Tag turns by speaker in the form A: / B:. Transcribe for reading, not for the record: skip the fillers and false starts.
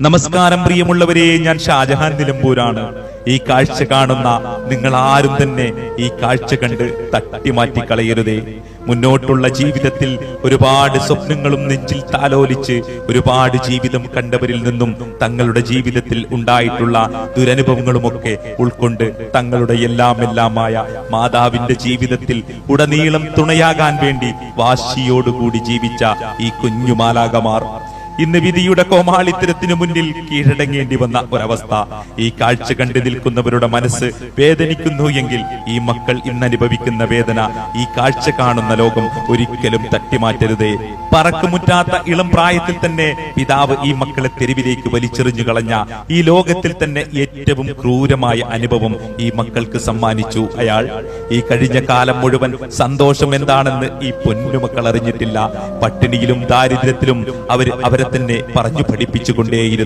A: നമസ്കാരം പ്രിയമുള്ളവരെ, ഞാൻ ഷാജഹാൻ നിലമ്പൂരാണ്. ഈ കാഴ്ച കാണുന്ന നിങ്ങൾ ആരും തന്നെ ഈ കാഴ്ച കണ്ട് തട്ടിമാറ്റി കളയരുതേ. മുന്നോട്ടുള്ള ജീവിതത്തിൽ ഒരുപാട് സ്വപ്നങ്ങളും നെഞ്ചിൽ താലോലിച്ച് ഒരുപാട് ജീവിതം കണ്ടവരിൽ നിന്നും തങ്ങളുടെ ജീവിതത്തിൽ ഉണ്ടായിട്ടുള്ള ദുരനുഭവങ്ങളുമൊക്കെ ഉൾക്കൊണ്ട് തങ്ങളുടെ എല്ലാമായ മാതാവിന്റെ ജീവിതത്തിൽ ഉടനീളം തുണയാകാൻ വേണ്ടി വാശിയോടുകൂടി ജീവിച്ച ഈ കുഞ്ഞുമാലാകമാർ ഇന്ന് വിധിയുടെ കോമാളിത്തരത്തിനു മുന്നിൽ കീഴടങ്ങേണ്ടി വന്ന ഒരവസ്ഥ. ഈ കാഴ്ച കണ്ടു നിൽക്കുന്നവരുടെ മനസ്സ് വേദനിക്കുന്നു എങ്കിൽ ഈ മക്കൾ ഇന്ന് അനുഭവിക്കുന്ന വേദന ഈ കാഴ്ച കാണുന്ന ലോകം ഒരിക്കലും തട്ടിമാറ്റരുതേ. പറക്കുമുറ്റാത്ത ഇളം പ്രായത്തിൽ തന്നെ പിതാവ് ഈ മക്കളെ തെരുവിലേക്ക് വലിച്ചെറിഞ്ഞു കളഞ്ഞ ഈ ലോകത്തിൽ തന്നെ ഏറ്റവും ക്രൂരമായ അനുഭവം ഈ മക്കൾക്ക് സമ്മാനിച്ചു അയാൾ. ഈ കഴിഞ്ഞ കാലം മുഴുവൻ സന്തോഷം എന്താണെന്ന് ഈ പൊന്നുമക്കൾ അറിഞ്ഞിട്ടില്ല. പട്ടിണിയിലും ദാരിദ്ര്യത്തിലും അവരെ തന്നെ പറഞ്ഞു പഠിപ്പിച്ചുകൊണ്ടേയിരുന്നു.